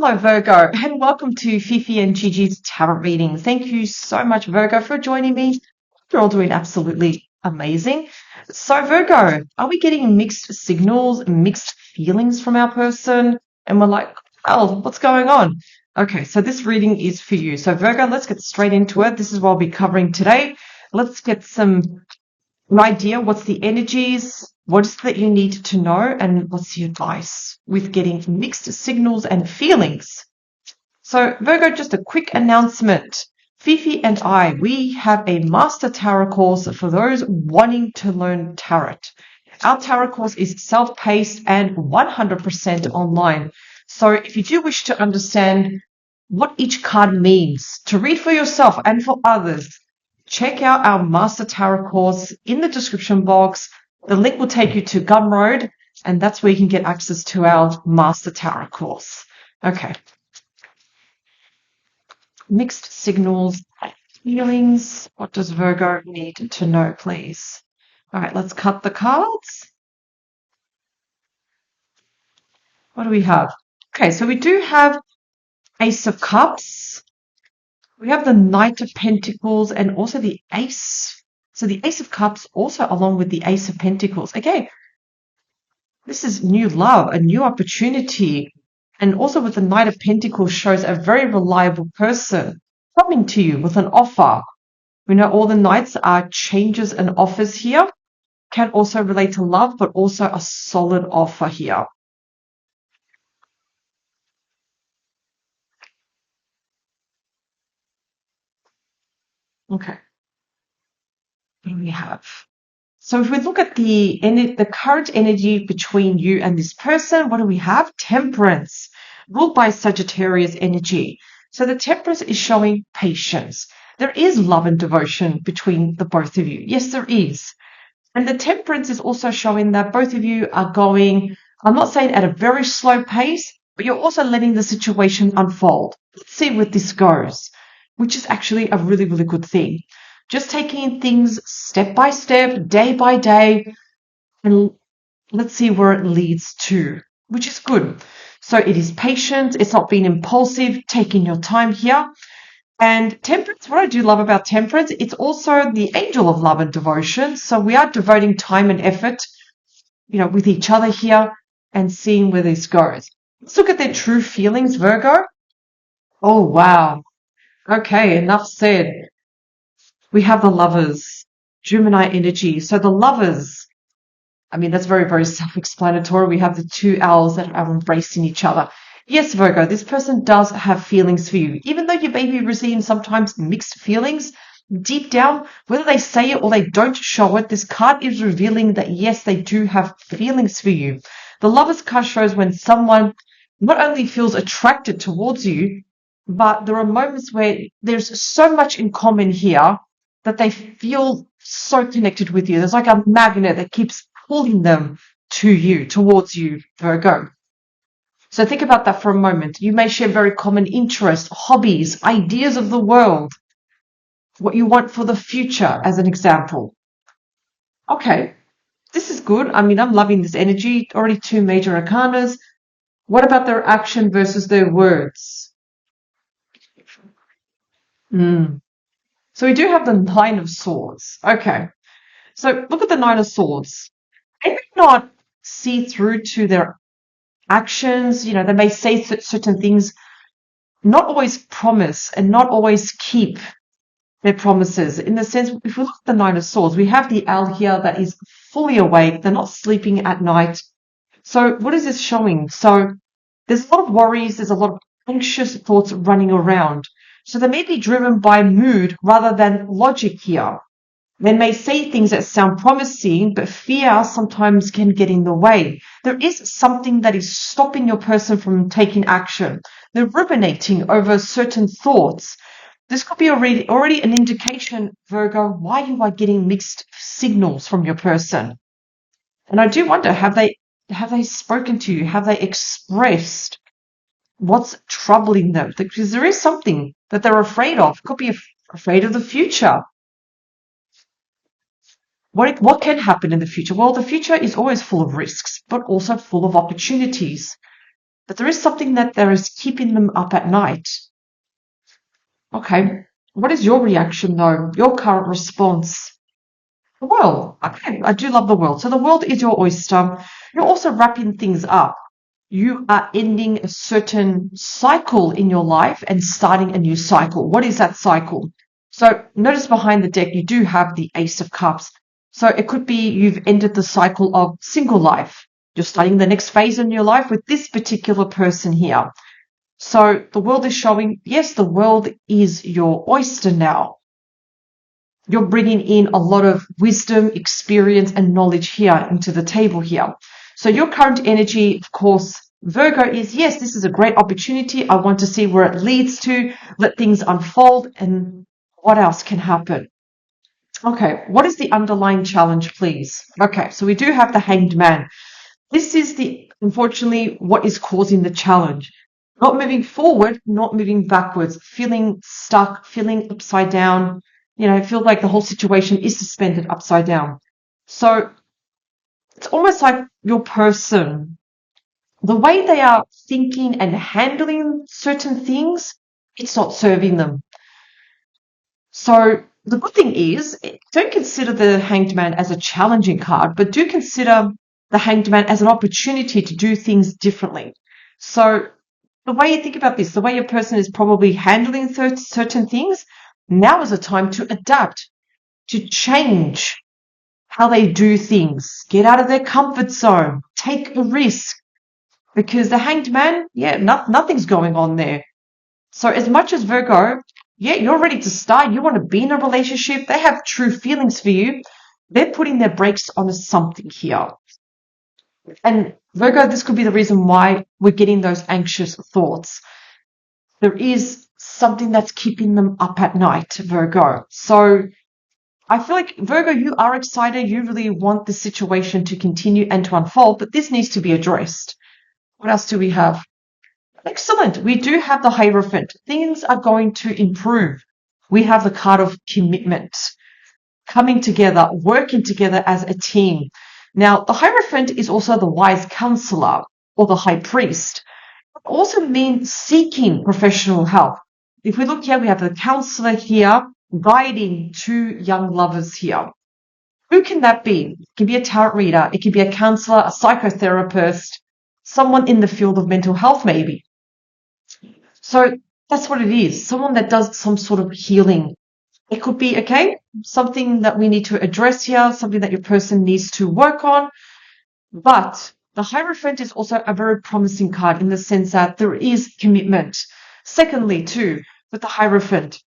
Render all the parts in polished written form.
Hello, Virgo, and welcome to Fifi and Gigi's tarot reading. Thank you so much, Virgo, for joining me. You're all doing absolutely amazing. So, Virgo, are we getting mixed signals, mixed feelings from our person? And we're like, oh, what's going on? Okay, so this reading is for you. So, Virgo, let's get straight into it. This is what I'll be covering today. Let's get an idea. What's the energies? What is it that you need to know? And what's the advice with getting mixed signals and feelings? So, Virgo, just a quick announcement. Fifi and I, we have a master tarot course for those wanting to learn tarot. Our tarot course is self-paced and 100% online. So if you do wish to understand what each card means, to read for yourself and for others, check out our master tarot course in the description box. The link will take you to Gumroad, and that's where you can get access to our master tarot course. Okay. Mixed signals, feelings. What does Virgo need to know, please? All right, let's cut the cards. What do we have? Okay, so we do have Ace of Cups. We have the Knight of Pentacles and also the Ace. So the Ace of Cups also along with the Ace of Pentacles. Again, this is new love, a new opportunity. And also with the Knight of Pentacles shows a very reliable person coming to you with an offer. We know all the Knights are changes and offers here. Can also relate to love, but also a solid offer here. Okay. What do we have? So if we look at the current energy between you and this person, what do we have? Temperance, ruled by Sagittarius energy. So the Temperance is showing patience. There is love and devotion between the both of you. Yes, there is. And the Temperance is also showing that both of you are going, I'm not saying at a very slow pace, but you're also letting the situation unfold. Let's see where this goes, which is actually a really, really good thing. Just taking things step by step, day by day, and let's see where it leads to, which is good. So it is patient. It's not being impulsive, taking your time here. And Temperance, what I do love about Temperance, it's also the angel of love and devotion. So we are devoting time and effort, with each other here and seeing where this goes. Let's look at their true feelings, Virgo. Oh, wow. Okay, enough said. We have the Lovers, Gemini energy. So the Lovers, that's very, very self-explanatory. We have the two owls that are embracing each other. Yes, Virgo, this person does have feelings for you. Even though you may be receiving sometimes mixed feelings, deep down, whether they say it or they don't show it, this card is revealing that, yes, they do have feelings for you. The Lovers card shows when someone not only feels attracted towards you, but there are moments where there's so much in common here that they feel so connected with you. There's like a magnet that keeps pulling them to you, towards you, Virgo. So think about that for a moment. You may share very common interests, hobbies, ideas of the world, what you want for the future, as an example. Okay, this is good. I'm loving this energy. Already two major arcanas. What about their action versus their words? So we do have the Nine of Swords. Okay. So look at the Nine of Swords. They may not see through to their actions. They may say certain things, not always promise and not always keep their promises. In the sense, if we look at the Nine of Swords, we have the owl here that is fully awake. They're not sleeping at night. So what is this showing? So there's a lot of worries. There's a lot of anxious thoughts running around. So they may be driven by mood rather than logic here. They may say things that sound promising, but fear sometimes can get in the way. There is something that is stopping your person from taking action. They're ruminating over certain thoughts. This could be already an indication, Virgo, why you are getting mixed signals from your person. And I do wonder, have they spoken to you? Have they expressed what's troubling them? Because there is something that they're afraid of. Could be afraid of the future. What can happen in the future? Well, the future is always full of risks, but also full of opportunities. but there is something that there is keeping them up at night. Okay, what is your reaction though? Your current response? Well, okay, I do love the world. So the world is your oyster. You're also wrapping things up. You are ending a certain cycle in your life and starting a new cycle. What is that cycle? So notice behind the deck, you do have the Ace of Cups. So it could be you've ended the cycle of single life. You're starting the next phase in your life with this particular person here. So the world is showing, yes, the world is your oyster now. You're bringing in a lot of wisdom, experience, and knowledge here into the table here. So your current energy, of course, Virgo is, yes, this is a great opportunity. I want to see where it leads to, let things unfold, and what else can happen. Okay, what is the underlying challenge, please? Okay, so we do have the Hanged Man. This is unfortunately, what is causing the challenge. Not moving forward, not moving backwards, feeling stuck, feeling upside down. I feel like the whole situation is suspended upside down. So it's almost like your person, the way they are thinking and handling certain things, it's not serving them. So the good thing is, don't consider the Hanged Man as a challenging card, but do consider the Hanged Man as an opportunity to do things differently. So the way you think about this, the way your person is probably handling certain things, now is a time to adapt, to change how they do things, get out of their comfort zone, take a risk. Because the Hanged Man, yeah, nothing's going on there. So as much as Virgo, yeah, you're ready to start, you want to be in a relationship, they have true feelings for you, they're putting their brakes on something here. And Virgo, this could be the reason why we're getting those anxious thoughts. There is something that's keeping them up at night, Virgo. So I feel like, Virgo, you are excited. You really want the situation to continue and to unfold, but this needs to be addressed. What else do we have? Excellent. We do have the Hierophant. Things are going to improve. We have the card of commitment, coming together, working together as a team. Now, the Hierophant is also the wise counselor or the high priest. It also means seeking professional help. If we look here, we have the counselor here guiding two young lovers here. Who can that be? It can be a tarot reader. It can be a counselor, a psychotherapist, someone in the field of mental health, maybe. So that's what it is. Someone that does some sort of healing. It could be, okay, something that we need to address here, something that your person needs to work on. But the Hierophant is also a very promising card in the sense that there is commitment. Secondly, too, with the Hierophant,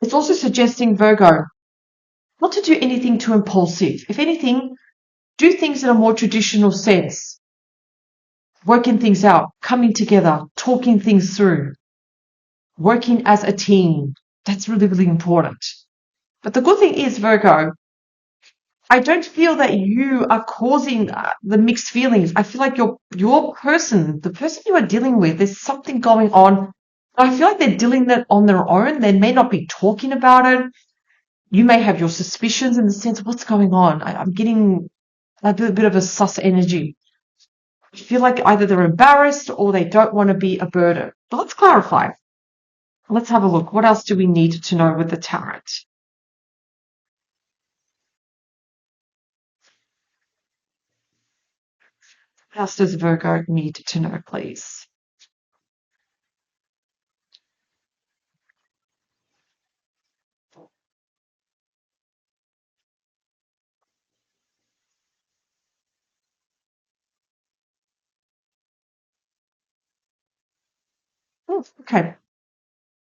it's also suggesting, Virgo, not to do anything too impulsive. If anything, do things in a more traditional sense. Working things out, coming together, talking things through, working as a team. That's really, really important. But the good thing is, Virgo, I don't feel that you are causing the mixed feelings. I feel like your person, the person you are dealing with, there's something going on. I feel like they're dealing that on their own. They may not be talking about it. You may have your suspicions in the sense of what's going on. I'm getting a bit of a sus energy. I feel like either they're embarrassed or they don't want to be a burden. But let's clarify. Let's have a look. What else do we need to know with the tarot? What else does Virgo need to know, please? Okay.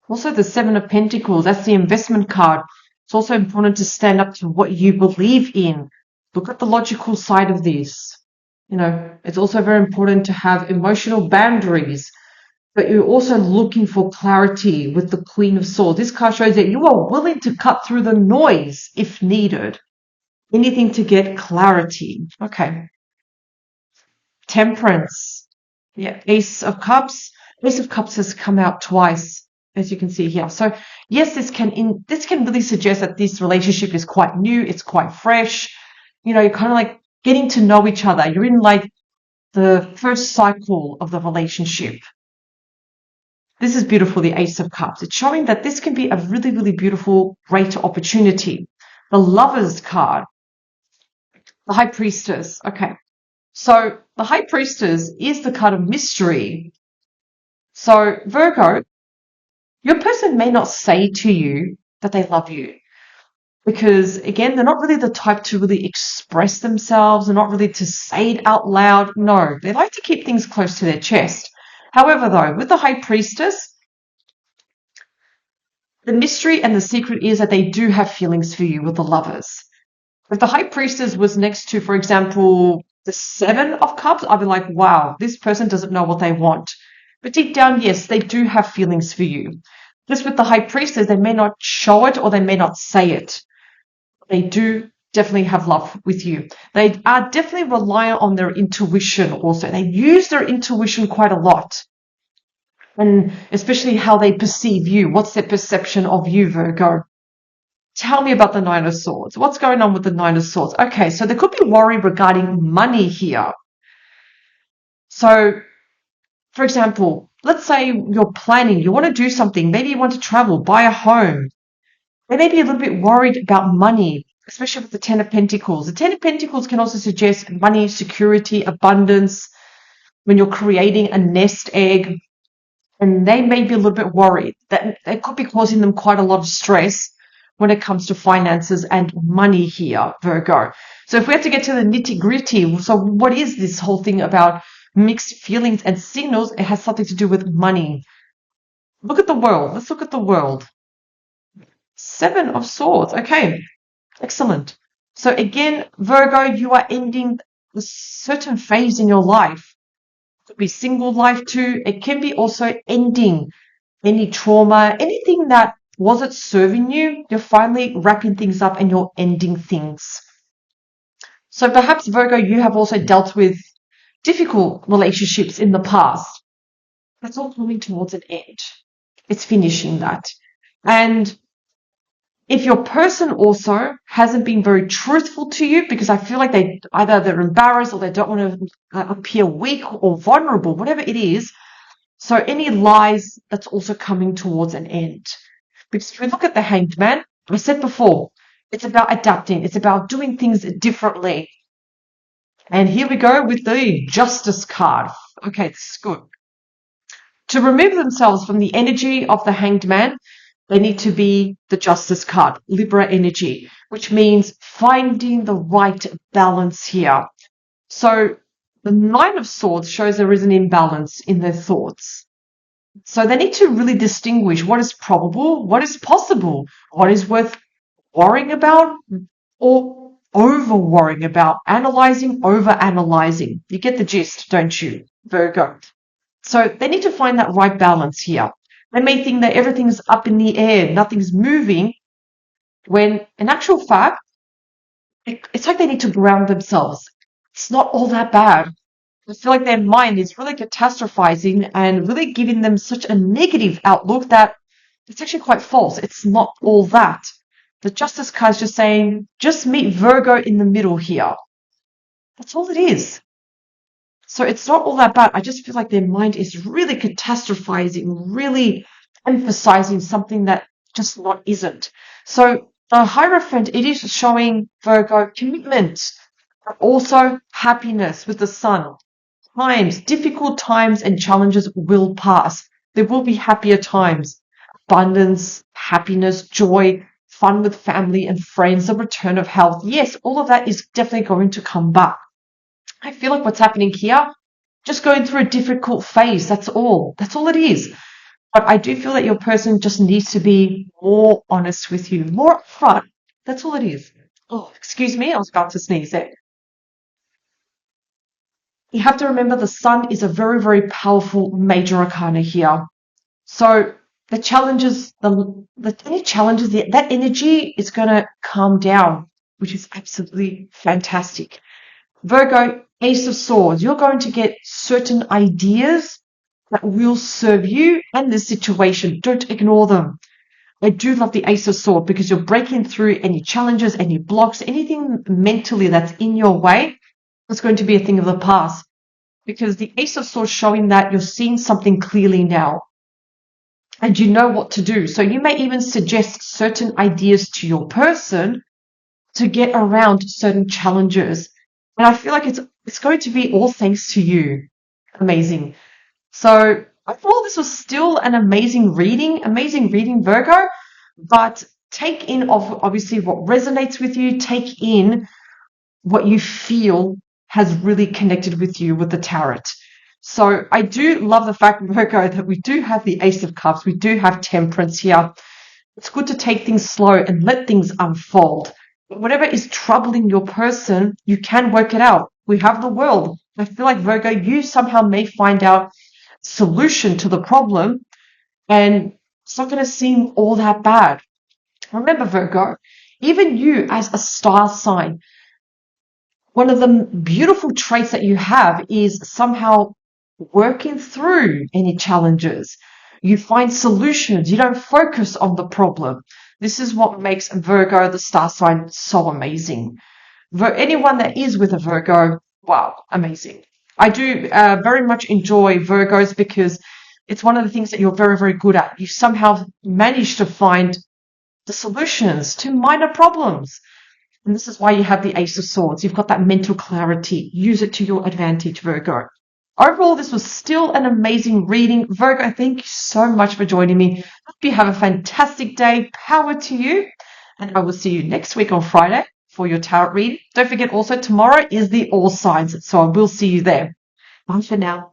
Also, the Seven of Pentacles, that's the investment card. It's also important to stand up to what you believe in. Look at the logical side of this. It's also very important to have emotional boundaries, but you're also looking for clarity with the Queen of Swords. This card shows that you are willing to cut through the noise if needed. Anything to get clarity. Okay. Temperance. Yeah. Ace of Cups. Ace of Cups has come out twice, as you can see here. So yes, this can really suggest that this relationship is quite new. It's quite fresh. You're kind of like getting to know each other. You're in like the first cycle of the relationship. This is beautiful, the Ace of Cups. It's showing that this can be a really, really beautiful, great opportunity. The Lovers card, the High Priestess. Okay, so the High Priestess is the card of mystery. So Virgo, your person may not say to you that they love you because, again, they're not really the type to really express themselves. They're not really to say it out loud. No, they like to keep things close to their chest. However, though, with the High Priestess, the mystery and the secret is that they do have feelings for you with the Lovers. If the High Priestess was next to, for example, the Seven of Cups, I'd be like, wow, this person doesn't know what they want. But deep down, yes, they do have feelings for you. Just with the High Priestess, they may not show it or they may not say it. They do definitely have love with you. They are definitely reliant on their intuition also. They use their intuition quite a lot. And especially how they perceive you. What's their perception of you, Virgo? Tell me about the Nine of Swords. What's going on with the Nine of Swords? Okay, so there could be worry regarding money here. So, for example, let's say you're planning, you want to do something. Maybe you want to travel, buy a home. They may be a little bit worried about money, especially with the Ten of Pentacles. The Ten of Pentacles can also suggest money, security, abundance, when you're creating a nest egg. And they may be a little bit worried that it could be causing them quite a lot of stress when it comes to finances and money here, Virgo. So if we have to get to the nitty-gritty, so what is this whole thing about mixed feelings and signals? It has something to do with money. Look at the world. Let's look at the world. Seven of Swords. Okay, excellent. So again, Virgo, you are ending a certain phase in your life. It could be single life too. It can be also ending any trauma, anything that wasn't serving you. You're finally wrapping things up and you're ending things. So perhaps, Virgo, you have also dealt with difficult relationships in the past. That's all coming towards an end. It's finishing that. And if your person also hasn't been very truthful to you, because I feel like they're embarrassed or they don't want to appear weak or vulnerable, whatever it is. So any lies, that's also coming towards an end. Because if we look at the Hanged Man, I said before, it's about adapting. It's about doing things differently. And here we go with the Justice card. Okay, this is good. To remove themselves from the energy of the Hanged Man, they need to be the Justice card, Libra energy, which means finding the right balance here. So the Nine of Swords shows there is an imbalance in their thoughts. So they need to really distinguish what is probable, what is possible, what is worth worrying about or over worrying about, analyzing, over analyzing. You get the gist, don't you, Virgo? So they need to find that right balance here. They may think that everything's up in the air, nothing's moving, when in actual fact, it's like they need to ground themselves. It's not all that bad. I feel like their mind is really catastrophizing and really giving them such a negative outlook that it's actually quite false. It's not all that. The Justice card is just saying, just meet Virgo in the middle here. That's all it is. So it's not all that bad. I just feel like their mind is really catastrophizing, really emphasizing something that just not isn't. So the Hierophant, it is showing Virgo commitment, but also happiness with the Sun. Difficult times and challenges will pass. There will be happier times. Abundance, happiness, joy, fun with family and friends, the return of health. Yes, all of that is definitely going to come back. I feel like what's happening here, just going through a difficult phase. That's all. That's all it is. But I do feel that your person just needs to be more honest with you, more upfront. That's all it is. Oh, excuse me. I was about to sneeze there. You have to remember the Sun is a very, very powerful major arcana here. So the challenges, any challenges, that energy is going to calm down, which is absolutely fantastic. Virgo, Ace of Swords, you're going to get certain ideas that will serve you and the situation. Don't ignore them. I do love the Ace of Swords because you're breaking through any challenges, any blocks, anything mentally that's in your way. It's going to be a thing of the past. because the Ace of Swords showing that you're seeing something clearly now and you know what to do. So you may even suggest certain ideas to your person to get around certain challenges. And I feel like it's going to be all thanks to you. Amazing. So overall, this was still an amazing reading, Virgo, but take in obviously what resonates with you, take in what you feel has really connected with you with the tarot. So I do love the fact, Virgo, that we do have the Ace of Cups, we do have Temperance here. It's good to take things slow and let things unfold. But whatever is troubling your person, you can work it out. We have the World. I feel like, Virgo, you somehow may find out solution to the problem, and it's not going to seem all that bad. Remember, Virgo, even you as a star sign, one of the beautiful traits that you have is somehow working through any challenges. You find solutions. You don't focus on the problem. This is what makes Virgo, the star sign, so amazing. Anyone that is with a Virgo, wow, amazing. I do very much enjoy Virgos because it's one of the things that you're very, very good at. You somehow manage to find the solutions to minor problems. And this is why you have the Ace of Swords. You've got that mental clarity. Use it to your advantage, Virgo. Overall, this was still an amazing reading. Virgo, thank you so much for joining me. Hope you have a fantastic day. Power to you. And I will see you next week on Friday for your tarot reading. Don't forget also tomorrow is the All Signs. So I will see you there. Bye for now.